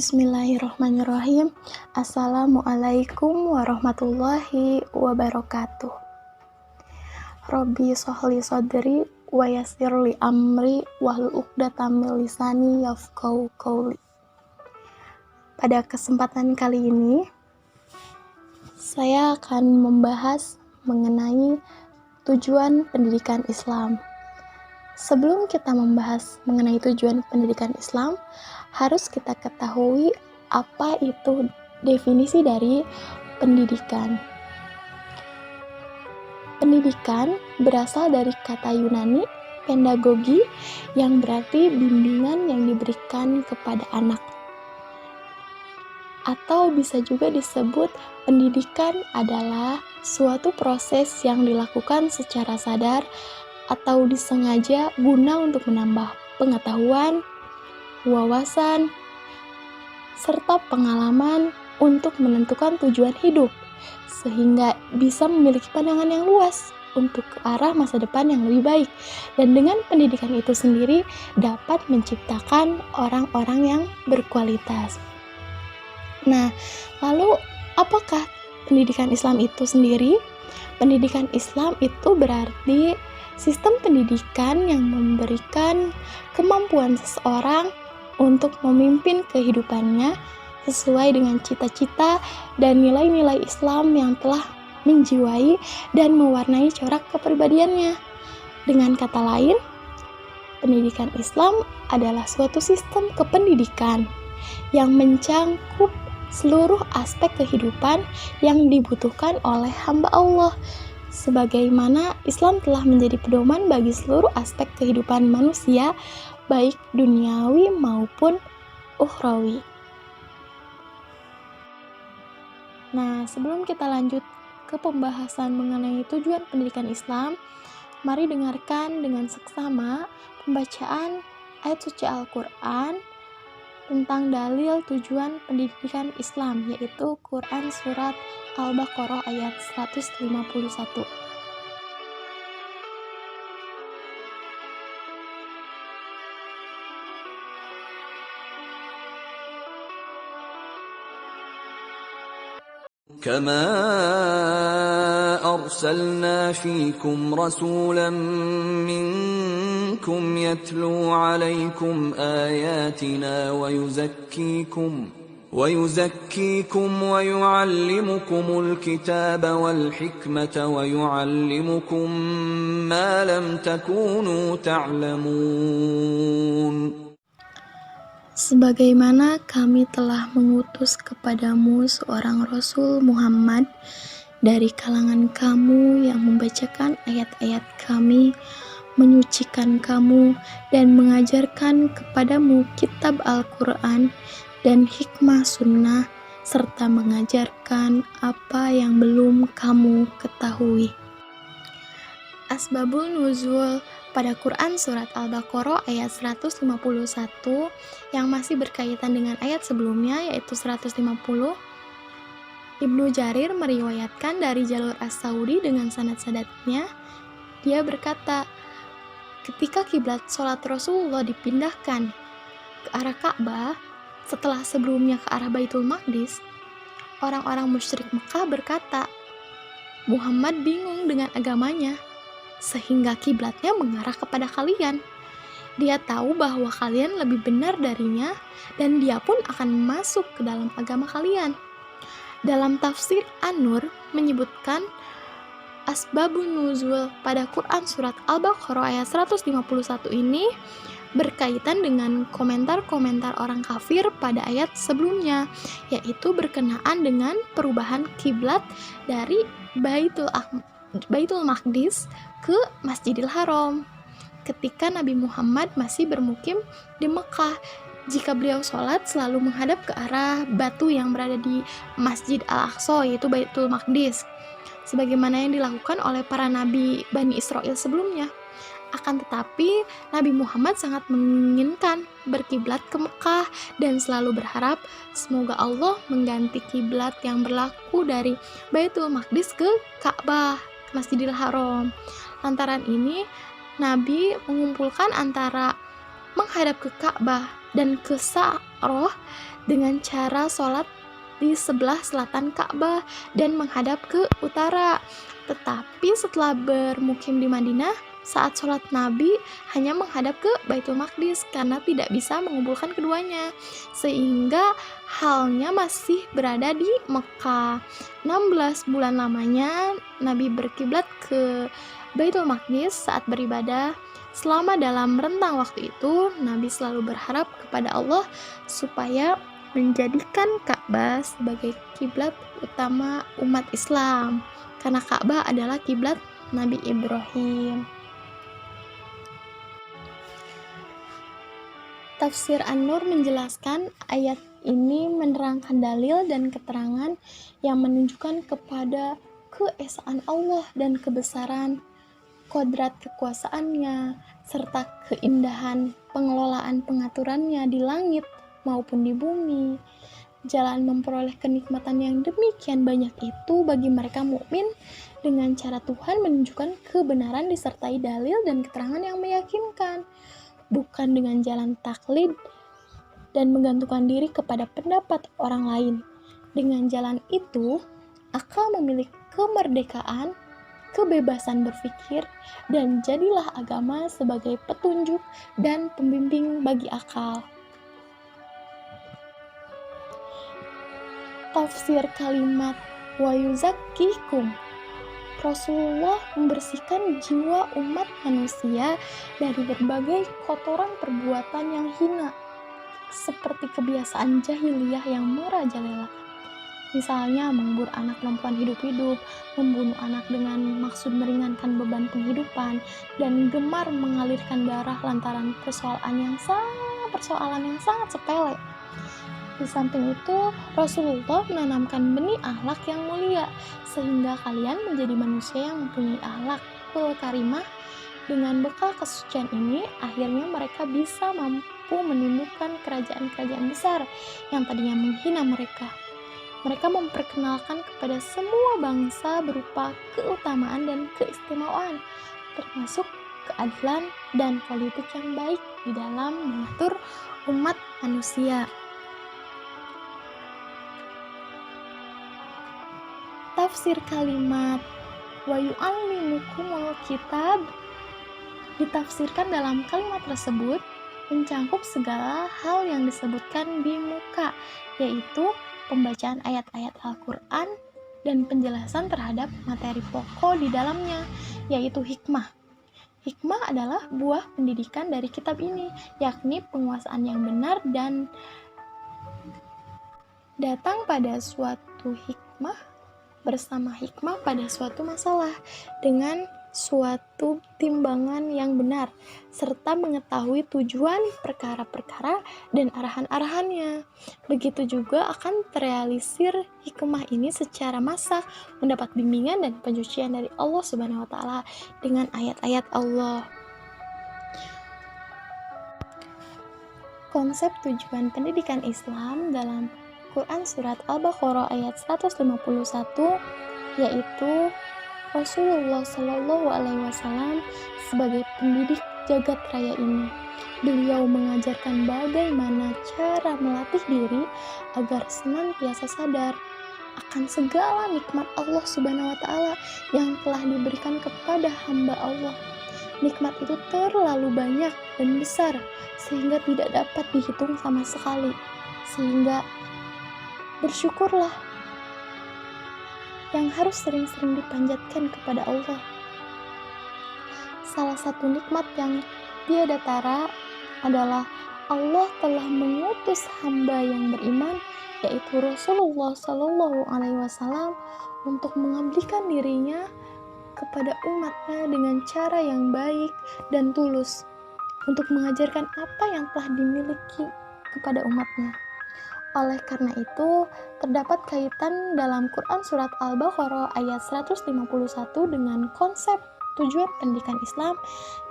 Bismillahirrahmanirrahim. Assalamualaikum warahmatullahi wabarakatuh. Rabbi sholli sadri wa yassirli amri wahlul 'uqdatam min lisani yafqahu qauli. Pada kesempatan kali ini, saya akan membahas mengenai tujuan pendidikan Islam. Sebelum kita membahas mengenai tujuan pendidikan Islam, harus kita ketahui apa itu definisi dari pendidikan. Pendidikan berasal dari kata Yunani pedagogi yang berarti bimbingan yang diberikan kepada anak. Atau bisa juga disebut pendidikan adalah suatu proses yang dilakukan secara sadar atau disengaja guna untuk menambah pengetahuan, wawasan, serta pengalaman untuk menentukan tujuan hidup, sehingga bisa memiliki pandangan yang luas untuk ke arah masa depan yang lebih baik. Dan dengan pendidikan itu sendiri dapat menciptakan orang-orang yang berkualitas. Nah, lalu apakah pendidikan Islam itu sendiri? Pendidikan Islam itu berarti sistem pendidikan yang memberikan kemampuan seseorang untuk memimpin kehidupannya sesuai dengan cita-cita dan nilai-nilai Islam yang telah menjiwai dan mewarnai corak kepribadiannya. Dengan kata lain, pendidikan Islam adalah suatu sistem kependidikan yang mencangkup seluruh aspek kehidupan yang dibutuhkan oleh hamba Allah, sebagaimana Islam telah menjadi pedoman bagi seluruh aspek kehidupan manusia, baik duniawi maupun ukhrawi. Nah, sebelum kita lanjut ke pembahasan mengenai tujuan pendidikan Islam, mari dengarkan dengan seksama pembacaan ayat suci Al-Quran tentang dalil tujuan pendidikan Islam, yaitu Quran Surat Al-Baqarah ayat 151. كما أرسلنا فيكم رسولا منكم يتلو عليكم آياتنا ويزكيكم ويعلمكم الكتاب والحكمة ويعلمكم ما لم تكونوا تعلمون. Sebagaimana kami telah mengutus kepadamu seorang Rasul Muhammad dari kalangan kamu yang membacakan ayat-ayat kami, menyucikan kamu, dan mengajarkan kepadamu kitab Al-Quran dan hikmah sunnah, serta mengajarkan apa yang belum kamu ketahui. Asbabul Nuzul pada Quran Surat Al-Baqarah ayat 151 yang masih berkaitan dengan ayat sebelumnya, yaitu 150. Ibnu Jarir meriwayatkan dari jalur As-Saudi dengan sanad-sanadnya. Dia berkata, ketika kiblat sholat Rasulullah dipindahkan ke arah Ka'bah setelah sebelumnya ke arah Baitul Maqdis, orang-orang musyrik Mekah berkata, Muhammad bingung dengan agamanya, sehingga kiblatnya mengarah kepada kalian. Dia tahu bahwa kalian lebih benar darinya, dan dia pun akan masuk ke dalam agama kalian. Dalam tafsir An-Nur menyebutkan Asbabun Nuzul pada Quran Surat Al-Baqarah ayat 151 ini berkaitan dengan komentar-komentar orang kafir pada ayat sebelumnya, yaitu berkenaan dengan perubahan kiblat dari Baitul Maqdis ke Masjidil Haram ketika Nabi Muhammad masih bermukim di Mekah. Jika beliau sholat selalu menghadap ke arah batu yang berada di Masjid Al-Aqsa, yaitu Baitul Maqdis, sebagaimana yang dilakukan oleh para nabi Bani Israel sebelumnya. Akan tetapi Nabi Muhammad sangat menginginkan berkiblat ke Mekah dan selalu berharap semoga Allah mengganti kiblat yang berlaku dari Baitul Maqdis ke Ka'bah, Masjidil Haram. Lantaran ini Nabi mengumpulkan antara menghadap ke Ka'bah dan ke Istiqoroh dengan cara sholat di sebelah selatan Ka'bah dan menghadap ke utara. Tetapi setelah bermukim di Madinah, saat sholat Nabi hanya menghadap ke Baitul Maqdis karena tidak bisa mengumpulkan keduanya, sehingga halnya masih berada di Mekah. 16 bulan lamanya Nabi berkiblat ke Baitul Maqdis saat beribadah. Selama dalam rentang waktu itu, Nabi selalu berharap kepada Allah supaya menjadikan Ka'bah sebagai kiblat utama umat Islam, karena Ka'bah adalah kiblat Nabi Ibrahim. Tafsir An-Nur menjelaskan ayat ini menerangkan dalil dan keterangan yang menunjukkan kepada keesaan Allah dan kebesaran, kodrat kekuasaannya, serta keindahan pengelolaan pengaturannya di langit maupun di bumi. Jalan memperoleh kenikmatan yang demikian banyak itu bagi mereka mukmin dengan cara Tuhan menunjukkan kebenaran disertai dalil dan keterangan yang meyakinkan, bukan dengan jalan taklid dan menggantungkan diri kepada pendapat orang lain. Dengan jalan itu, akal memiliki kemerdekaan, kebebasan berpikir, dan jadilah agama sebagai petunjuk dan pembimbing bagi akal. Tafsir kalimat wa yuzakkikum. Rasulullah membersihkan jiwa umat manusia dari berbagai kotoran perbuatan yang hina, seperti kebiasaan jahiliyah yang merajalela. Misalnya mengubur anak perempuan hidup-hidup, membunuh anak dengan maksud meringankan beban penghidupan, dan gemar mengalirkan darah lantaran persoalan yang sangat sepele. Di samping itu, Rasulullah menanamkan benih akhlak yang mulia, sehingga kalian menjadi manusia yang mempunyai akhlakul karimah. Dengan bekal kesucian ini, akhirnya mereka bisa mampu menundukkan kerajaan-kerajaan besar yang tadinya menghina mereka. Mereka memperkenalkan kepada semua bangsa berupa keutamaan dan keistimewaan, termasuk keadilan dan politik yang baik di dalam mengatur umat manusia. Tafsir kalimat wa yu'allimukumul kitab ditafsirkan dalam kalimat tersebut mencangkup segala hal yang disebutkan di muka, yaitu pembacaan ayat-ayat Al-Quran dan penjelasan terhadap materi pokok di dalamnya, yaitu hikmah. Hikmah adalah buah pendidikan dari kitab ini, yakni penguasaan yang benar dan datang pada suatu hikmah bersama hikmah pada suatu masalah dengan suatu timbangan yang benar, serta mengetahui tujuan perkara-perkara dan arahan-arahannya. Begitu juga akan terrealisir hikmah ini secara massah, mendapat bimbingan dan pencucian dari Allah Subhanahu wa Ta'ala dengan ayat-ayat Allah. Konsep tujuan pendidikan Islam dalam Quran Surat Al-Baqarah ayat 151, yaitu Rasulullah Shallallahu Alaihi Wasallam sebagai pendidik jagat raya ini. Beliau mengajarkan bagaimana cara melatih diri agar senantiasa sadar akan segala nikmat Allah Subhanahu wa Ta'ala yang telah diberikan kepada hamba Allah. Nikmat itu terlalu banyak dan besar sehingga tidak dapat dihitung sama sekali. Sehingga bersyukurlah yang harus sering-sering dipanjatkan kepada Allah. Salah satu nikmat yang tiada tara adalah Allah telah mengutus hamba yang beriman, yaitu Rasulullah Shallallahu Alaihi Wasallam, untuk mengabdikan dirinya kepada umatnya dengan cara yang baik dan tulus, untuk mengajarkan apa yang telah dimiliki kepada umatnya. Oleh karena itu, terdapat kaitan dalam Quran Surat Al-Baqarah ayat 151 dengan konsep tujuan pendidikan Islam,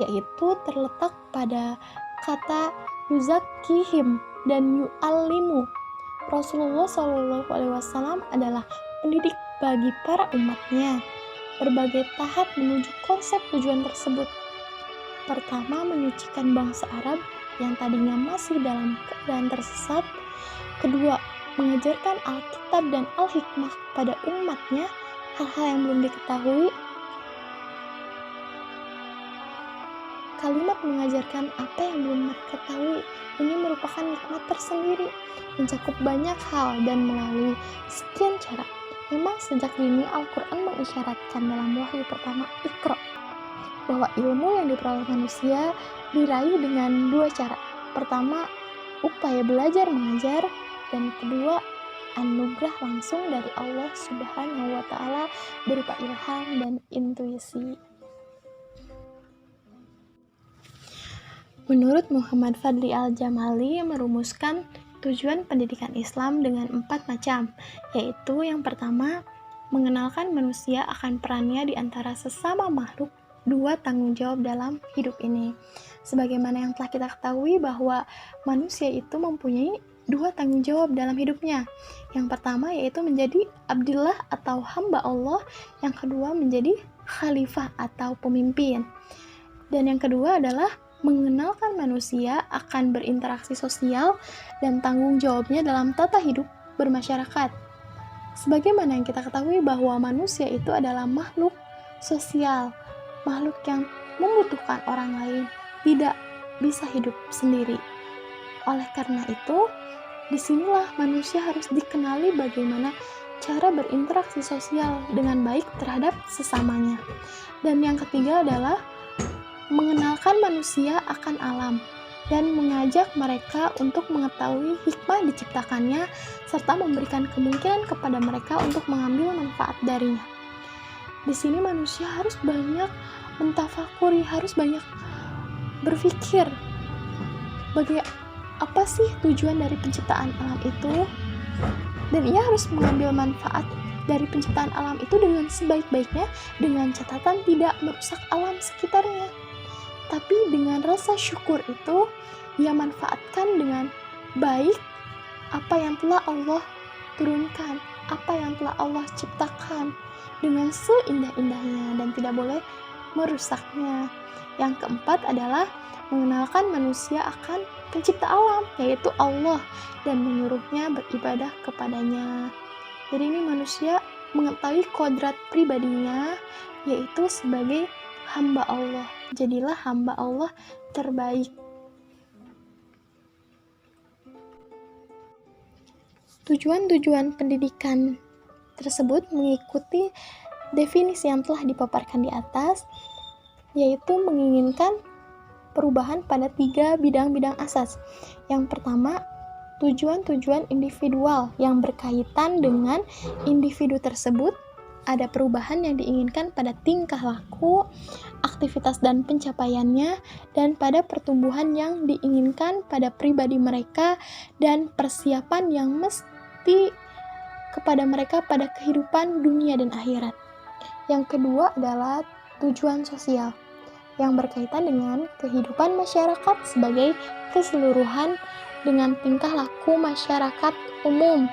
yaitu terletak pada kata yuzakkihim dan yu'allimu. Rasulullah SAW adalah pendidik bagi para umatnya. Berbagai tahap menuju konsep tujuan tersebut. Pertama, menyucikan bangsa Arab yang tadinya masih dalam keadaan tersesat. Kedua, mengajarkan Alkitab dan Al-Hikmah kepada umatnya, hal-hal yang belum diketahui. Kalimat mengajarkan apa yang belum mereka ketahui ini merupakan nikmat tersendiri, mencakup banyak hal dan melalui sekian cara. Memang sejak dini Al-Quran mengisyaratkan dalam wahyu pertama Iqra bahwa ilmu yang diperoleh manusia diraih dengan dua cara. Pertama, upaya belajar mengajar, dan kedua, anugerah langsung dari Allah Subhanahu wa Ta'ala berupa ilham dan intuisi. Menurut Muhammad Fadli Al-Jamali merumuskan tujuan pendidikan Islam dengan 4 macam, yaitu yang pertama, mengenalkan manusia akan perannya di antara sesama makhluk, 2, tanggung jawab dalam hidup ini. Sebagaimana yang telah kita ketahui bahwa manusia itu mempunyai 2 tanggung jawab dalam hidupnya. Yang pertama yaitu menjadi abdillah atau hamba Allah, yang kedua menjadi khalifah atau pemimpin. Dan yang kedua adalah mengenalkan manusia akan berinteraksi sosial dan tanggung jawabnya dalam tata hidup bermasyarakat. Sebagaimana yang kita ketahui bahwa manusia itu adalah makhluk sosial, makhluk yang membutuhkan orang lain, tidak bisa hidup sendiri. Oleh karena itu, disinilah manusia harus dikenali bagaimana cara berinteraksi sosial dengan baik terhadap sesamanya. Dan yang ketiga adalah mengenalkan manusia akan alam dan mengajak mereka untuk mengetahui hikmah diciptakannya serta memberikan kemungkinan kepada mereka untuk mengambil manfaat darinya. Di sini manusia harus banyak mentafakuri, harus banyak berpikir apa sih tujuan dari penciptaan alam itu, dan ia harus mengambil manfaat dari penciptaan alam itu dengan sebaik-baiknya, dengan catatan tidak merusak alam sekitarnya. Tapi dengan rasa syukur itu, ia manfaatkan dengan baik apa yang telah Allah turunkan, apa yang telah Allah ciptakan dengan seindah-indahnya dan tidak boleh merusaknya. Yang keempat adalah mengenalkan manusia akan pencipta alam, yaitu Allah, dan menyuruhnya beribadah kepadanya. Jadi ini manusia mengetahui kodrat pribadinya, yaitu sebagai hamba Allah. Jadilah hamba Allah terbaik. Tujuan-tujuan pendidikan tersebut mengikuti definisi yang telah dipaparkan di atas, yaitu menginginkan perubahan pada 3 bidang-bidang asas. Yang pertama, tujuan-tujuan individual yang berkaitan dengan individu tersebut. Ada perubahan yang diinginkan pada tingkah laku, aktivitas dan pencapaiannya, dan pada pertumbuhan yang diinginkan pada pribadi mereka, dan persiapan yang mesti kepada mereka pada kehidupan dunia dan akhirat. Yang kedua adalah tujuan sosial yang berkaitan dengan kehidupan masyarakat sebagai keseluruhan, dengan tingkah laku masyarakat umum,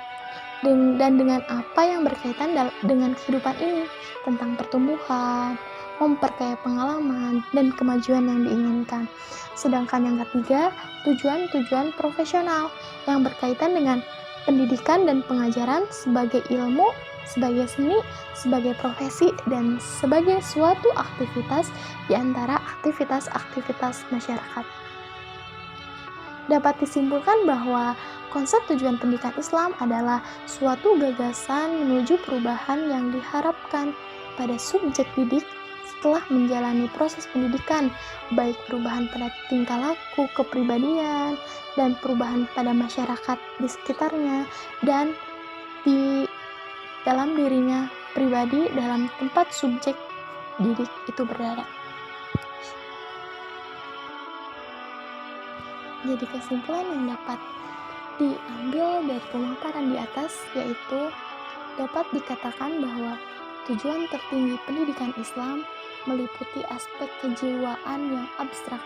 dan dengan apa yang berkaitan dengan kehidupan ini, tentang pertumbuhan, memperkaya pengalaman, dan kemajuan yang diinginkan. Sedangkan yang ketiga, tujuan-tujuan profesional yang berkaitan dengan pendidikan dan pengajaran sebagai ilmu, sebagai seni, sebagai profesi, dan sebagai suatu aktivitas di antara aktivitas-aktivitas masyarakat. Dapat disimpulkan bahwa konsep tujuan pendidikan Islam adalah suatu gagasan menuju perubahan yang diharapkan pada subjek didik setelah menjalani proses pendidikan, baik perubahan pada tingkah laku, kepribadian, dan perubahan pada masyarakat di sekitarnya, dan di dalam dirinya pribadi dalam tempat subjek didik itu berada. Jadi kesimpulan yang dapat diambil dari pemaparan di atas yaitu dapat dikatakan bahwa tujuan tertinggi pendidikan Islam meliputi aspek kejiwaan yang abstrak,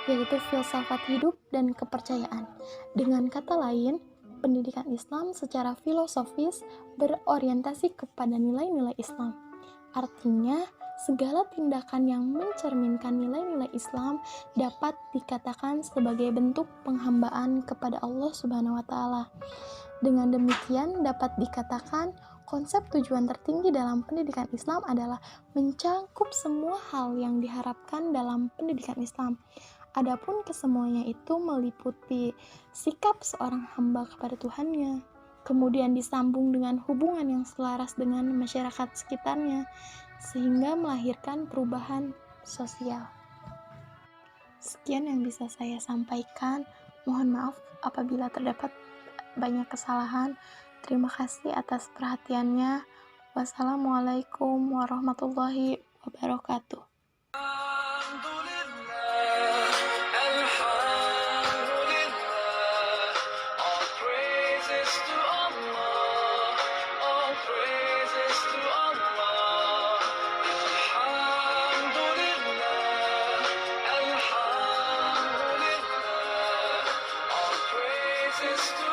yaitu filsafat hidup dan kepercayaan. Dengan kata lain, pendidikan Islam secara filosofis berorientasi kepada nilai-nilai Islam. Artinya, Segala tindakan yang mencerminkan nilai-nilai Islam dapat dikatakan sebagai bentuk penghambaan kepada Allah Subhanahu wa taala. Dengan demikian dapat dikatakan konsep tujuan tertinggi dalam pendidikan Islam adalah mencakup semua hal yang diharapkan dalam pendidikan Islam. Adapun kesemuanya itu meliputi sikap seorang hamba kepada Tuhannya, kemudian disambung dengan hubungan yang selaras dengan masyarakat sekitarnya, sehingga melahirkan perubahan sosial. Sekian yang bisa saya sampaikan. Mohon maaf apabila terdapat banyak kesalahan. Terima kasih atas perhatiannya. Wassalamualaikum warahmatullahi wabarakatuh. Praises to